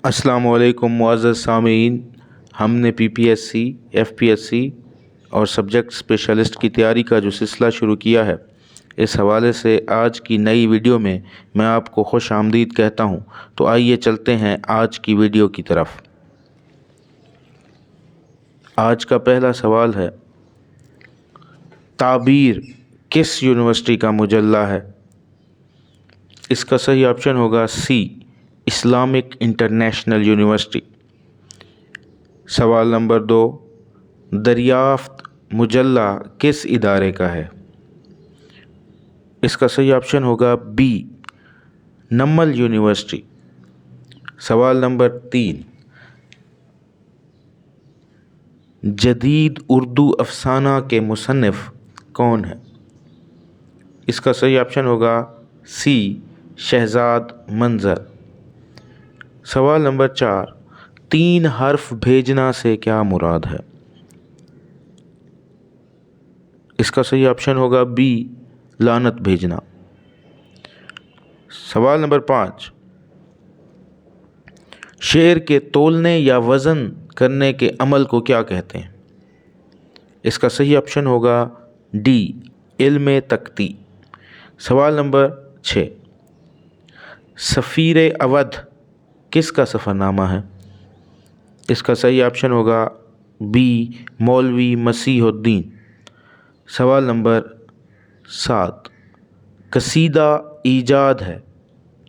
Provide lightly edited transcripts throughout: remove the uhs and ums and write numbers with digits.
अस्सलाम वालेकुम मुअज़्ज़ज़ सामीन। हमने PPSC, FPSC और सब्जेक्ट स्पेशलिस्ट की तैयारी का जो सिलसिला शुरू किया है, इस हवाले से आज की नई वीडियो में मैं आपको खुश आमदीद कहता हूँ। तो आइए चलते हैं आज की वीडियो की तरफ। आज का पहला सवाल है, ताबीर किस यूनिवर्सिटी का मुजल्ला है? इसका सही ऑप्शन होगा सी, इस्लामिक इंटरनेशनल यूनिवर्सिटी। सवाल नंबर 2, दरियाफ्त मुजल्ला किस इदारे का है? इसका सही ऑप्शन होगा बी, नम्मल यूनिवर्सिटी। सवाल नंबर 3, जदीद उर्दू अफसाना के मुसन्निफ़ कौन है? इसका सही ऑप्शन होगा सी, शहजाद मंज़र। सवाल नंबर 4, 3 हर्फ भेजना से क्या मुराद है? इसका सही ऑप्शन होगा बी, लानत भेजना। सवाल नंबर 5, शेर के तोलने या वज़न करने के अमल को क्या कहते हैं? इसका सही ऑप्शन होगा डी, इल्म तख्ती। सवाल नंबर 6, सफ़ीर अवध किसका सफ़रनामा है? इसका सही ऑप्शन होगा बी, मौलवी मसीहुद्दीन। सवाल नंबर 7, कसीदा ईजाद है,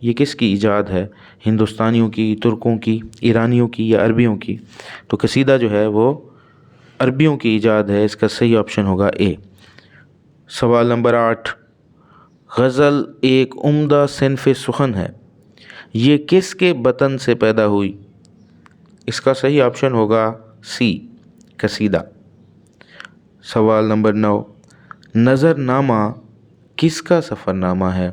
ये किसकी ईजाद है? हिंदुस्तानियों की, तुर्कों की, ईरानियों की या अरबियों की? तो कसीदा जो है वो अरबियों की ईजाद है। इसका सही ऑप्शन होगा ए। सवाल नंबर 8, गज़ल एक उम्दा सिन्फ़ सुखन है, ये किसके बतन से पैदा हुई? इसका सही ऑप्शन होगा सी, कसीदा। सवाल नंबर 9, नज़रनामा किसका सफ़रनामा है?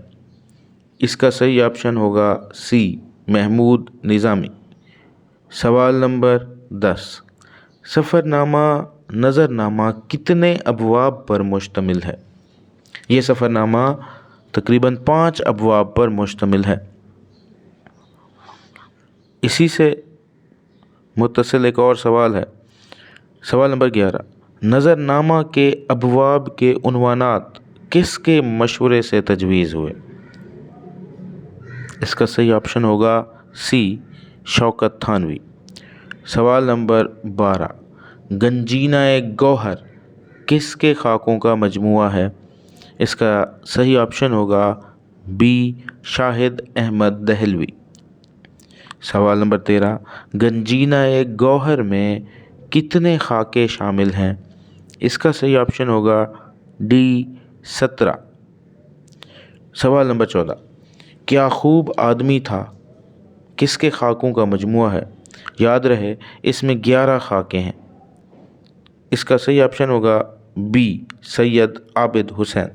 इसका सही ऑप्शन होगा सी, महमूद निज़ामी। सवाल नंबर 10, सफ़रनामा नज़रनामा कितने अबवाब पर मुश्तमिल है? ये सफ़रनामा तकरीबन 5 अबवाब पर मुश्तमिल है। इसी से मुत्तसिल एक और सवाल है। सवाल नंबर 11, नज़रनामा के अबवाब के उन्वानात किसके मशवरे से तजवीज़ हुए? इसका सही ऑप्शन होगा सी, शौकत थानवी। सवाल नंबर 12, गंजीना-ए गौहर किसके खाकों का मजमुआ है? इसका सही ऑप्शन होगा बी, शाहिद अहमद दहलवी। सवाल नंबर 13, गंजीना-ए गौहर में कितने खाके शामिल हैं? इसका सही ऑप्शन होगा डी, 17। सवाल नंबर 14, क्या खूब आदमी था किसके खाकों का मजमुआ है? याद रहे इसमें 11 खाके हैं। इसका सही ऑप्शन होगा बी, सैयद आबिद हुसैन।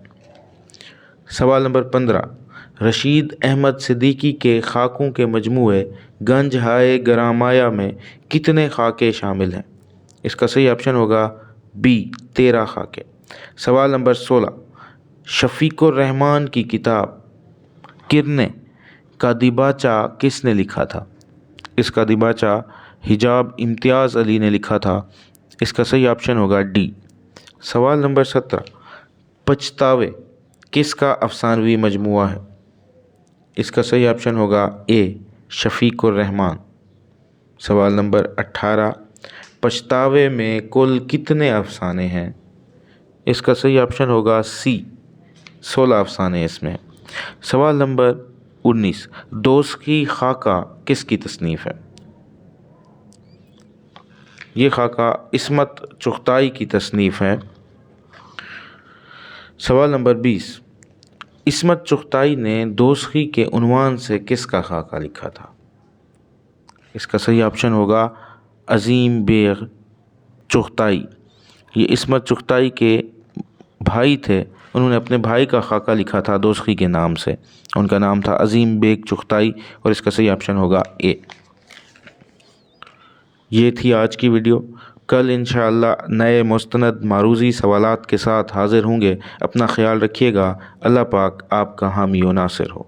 सवाल नंबर 15, रशीद अहमद सिद्दीकी के खाकों के मजमूए गंज हाय गरामाया में कितने खाके शामिल हैं? इसका सही ऑप्शन होगा बी, 13 खाके। सवाल नंबर 16, शफ़ीकुर रहमान की किताब किरने का दिबाचा किसने लिखा था? इसका दिबाचा हिजाब इम्तियाज़ अली ने लिखा था। इसका सही ऑप्शन होगा डी। सवाल नंबर 17, पछतावे किसका अफसानवी मजमुआ है? इसका सही ऑप्शन होगा ए, शफ़ीकुर रहमान। सवाल नंबर 18, पछतावे में कुल कितने अफसाने हैं? इसका सही ऑप्शन होगा सी, 16 अफसाने इसमें। सवाल नंबर 19, दोस्ती खाका किसकी तसनीफ़ है? ये खाका इस्मत चुग़ताई की तसनीफ़ है। सवाल नंबर 20, इस्मत चुग़ताई ने दोस्ती के उन्वान से किसका खाका लिखा था? इसका सही ऑप्शन होगा अज़ीम बेग चुग़ताई। ये इस्मत चुग़ताई के भाई थे, उन्होंने अपने भाई का खाका लिखा था दोस्ती के नाम से। उनका नाम था अज़ीम बेग चुग़ताई और इसका सही ऑप्शन होगा ए। ये थी आज की वीडियो। कल इंशाअल्लाह नए मुस्तनद मारूज़ी सवालात के साथ हाज़िर होंगे। अपना ख्याल रखिएगा। अल्लाह पाक आपका हामी व नासिर हो।